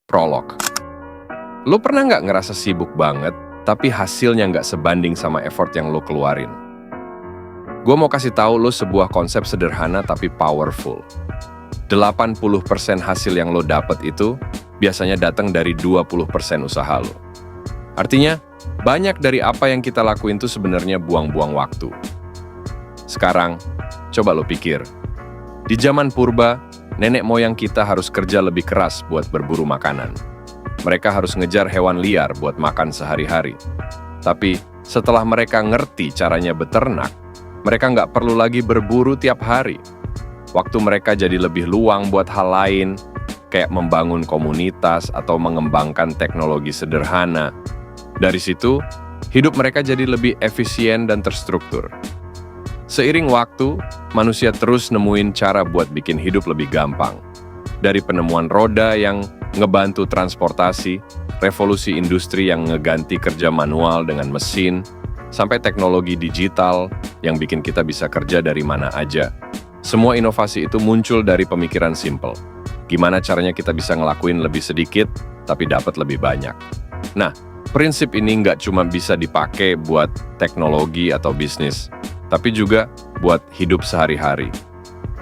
Prolog. Lo pernah nggak ngerasa sibuk banget, tapi hasilnya nggak sebanding sama effort yang lo keluarin? Gue mau kasih tahu lo sebuah konsep sederhana tapi powerful. 80% hasil yang lo dapet itu biasanya datang dari 20% usaha lo. Artinya, banyak dari apa yang kita lakuin itu sebenarnya buang-buang waktu. Sekarang, coba lo pikir. Di zaman purba, nenek moyang kita harus kerja lebih keras buat berburu makanan. Mereka harus ngejar hewan liar buat makan sehari-hari. Tapi setelah mereka ngerti caranya beternak, mereka nggak perlu lagi berburu tiap hari. Waktu mereka jadi lebih luang buat hal lain, kayak membangun komunitas atau mengembangkan teknologi sederhana. Dari situ, hidup mereka jadi lebih efisien dan terstruktur. Seiring waktu, manusia terus nemuin cara buat bikin hidup lebih gampang. Dari penemuan roda yang ngebantu transportasi, revolusi industri yang ngeganti kerja manual dengan mesin, sampai teknologi digital yang bikin kita bisa kerja dari mana aja. Semua inovasi itu muncul dari pemikiran simple. Gimana caranya kita bisa ngelakuin lebih sedikit, tapi dapat lebih banyak. Nah, prinsip ini nggak cuma bisa dipakai buat teknologi atau bisnis, tapi juga buat hidup sehari-hari.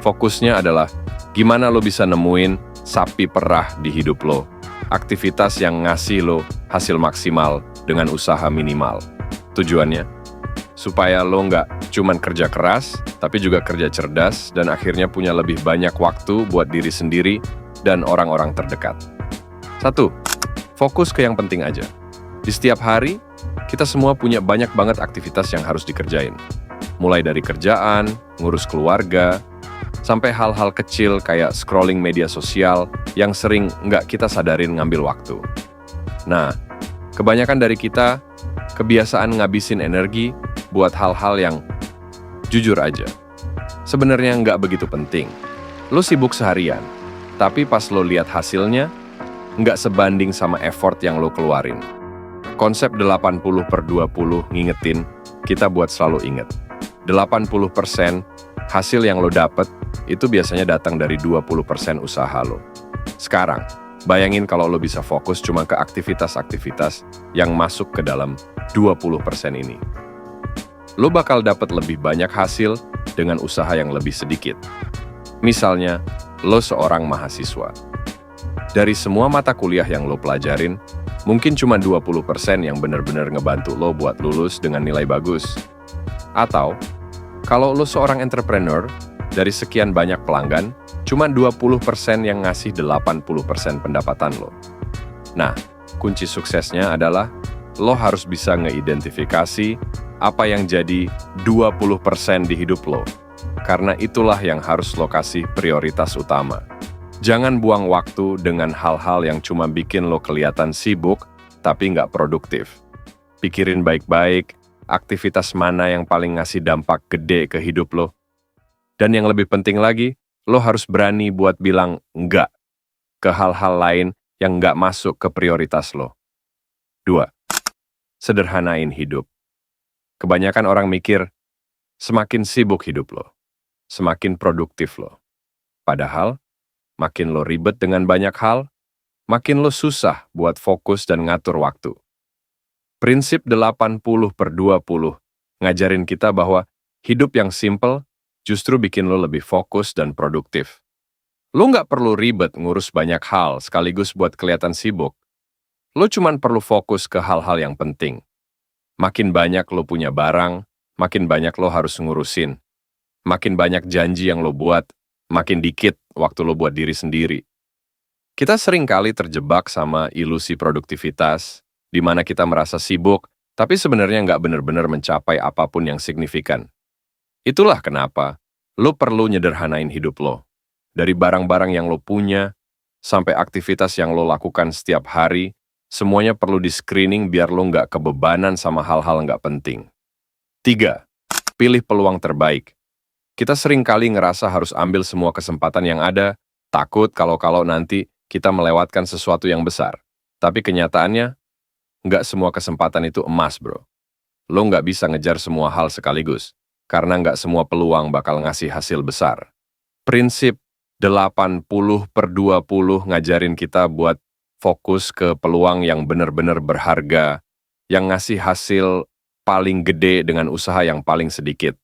Fokusnya adalah gimana lo bisa nemuin sapi perah di hidup lo, aktivitas yang ngasih lo hasil maksimal dengan usaha minimal. Tujuannya, supaya lo nggak cuma kerja keras, tapi juga kerja cerdas dan akhirnya punya lebih banyak waktu buat diri sendiri dan orang-orang terdekat. 1. Fokus ke yang penting aja. Di setiap hari, kita semua punya banyak banget aktivitas yang harus dikerjain. Mulai dari kerjaan, ngurus keluarga, sampai hal-hal kecil kayak scrolling media sosial yang sering nggak kita sadarin ngambil waktu. Nah, kebanyakan dari kita kebiasaan ngabisin energi buat hal-hal yang jujur aja sebenarnya nggak begitu penting. Lo sibuk seharian, tapi pas lo lihat hasilnya, nggak sebanding sama effort yang lo keluarin. Konsep 80/20 ngingetin kita buat selalu inget. 80% hasil yang lo dapet itu biasanya datang dari 20% usaha lo. Sekarang, bayangin kalau lo bisa fokus cuma ke aktivitas-aktivitas yang masuk ke dalam 20% ini. Lo bakal dapet lebih banyak hasil dengan usaha yang lebih sedikit. Misalnya, lo seorang mahasiswa. Dari semua mata kuliah yang lo pelajarin, mungkin cuma 20% yang benar-benar ngebantu lo buat lulus dengan nilai bagus. Atau, kalau lo seorang entrepreneur, dari sekian banyak pelanggan, cuma 20% yang ngasih 80% pendapatan lo. Nah, kunci suksesnya adalah lo harus bisa ngeidentifikasi apa yang jadi 20% di hidup lo. Karena itulah yang harus lo kasih prioritas utama. Jangan buang waktu dengan hal-hal yang cuma bikin lo kelihatan sibuk, tapi nggak produktif. Pikirin baik-baik, aktivitas mana yang paling ngasih dampak gede ke hidup lo. Dan yang lebih penting lagi, lo harus berani buat bilang enggak ke hal-hal lain yang nggak masuk ke prioritas lo. 2. Sederhanain hidup. Kebanyakan orang mikir, semakin sibuk hidup lo, semakin produktif lo. Padahal, makin lo ribet dengan banyak hal, makin lo susah buat fokus dan ngatur waktu. Prinsip 80/20 ngajarin kita bahwa hidup yang simple justru bikin lo lebih fokus dan produktif. Lo nggak perlu ribet ngurus banyak hal sekaligus buat kelihatan sibuk. Lo cuman perlu fokus ke hal-hal yang penting. Makin banyak lo punya barang, makin banyak lo harus ngurusin. Makin banyak janji yang lo buat, makin dikit waktu lo buat diri sendiri. Kita sering kali terjebak sama ilusi produktivitas, di mana kita merasa sibuk, tapi sebenarnya nggak benar-benar mencapai apapun yang signifikan. Itulah kenapa lo perlu nyederhanain hidup lo. Dari barang-barang yang lo punya, sampai aktivitas yang lo lakukan setiap hari, semuanya perlu di-screening biar lo nggak kebebanan sama hal-hal nggak penting. 3. Pilih peluang terbaik. Kita sering kali ngerasa harus ambil semua kesempatan yang ada, takut kalau nanti kita melewatkan sesuatu yang besar. Tapi kenyataannya, nggak semua kesempatan itu emas, bro. Lo nggak bisa ngejar semua hal sekaligus, karena nggak semua peluang bakal ngasih hasil besar. Prinsip 80/20 ngajarin kita buat Fokus ke peluang yang benar-benar berharga, yang ngasih hasil paling gede dengan usaha yang paling sedikit.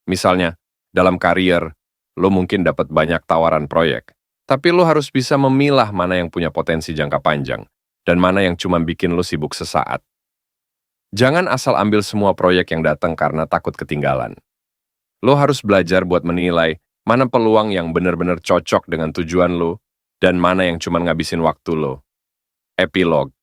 Misalnya, dalam karier, lo mungkin dapat banyak tawaran proyek, tapi lo harus bisa memilah mana yang punya potensi jangka panjang, dan mana yang cuma bikin lo sibuk sesaat. Jangan asal ambil semua proyek yang datang karena takut ketinggalan. Lo harus belajar buat menilai mana peluang yang benar-benar cocok dengan tujuan lo, dan mana yang cuma ngabisin waktu lo. Epilog.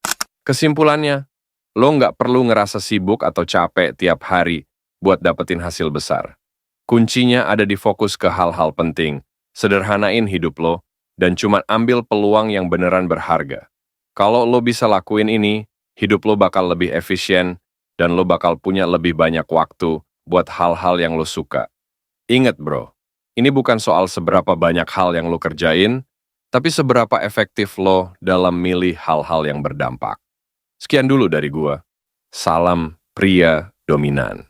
Kesimpulannya, lo nggak perlu ngerasa sibuk atau capek tiap hari buat dapetin hasil besar. Kuncinya ada di fokus ke hal-hal penting, sederhanain hidup lo, dan cuma ambil peluang yang beneran berharga. Kalau lo bisa lakuin ini, hidup lo bakal lebih efisien, dan lo bakal punya lebih banyak waktu buat hal-hal yang lo suka. Ingat bro, ini bukan soal seberapa banyak hal yang lo kerjain, tapi seberapa efektif lo dalam milih hal-hal yang berdampak. Sekian dulu dari gua. Salam pria dominan.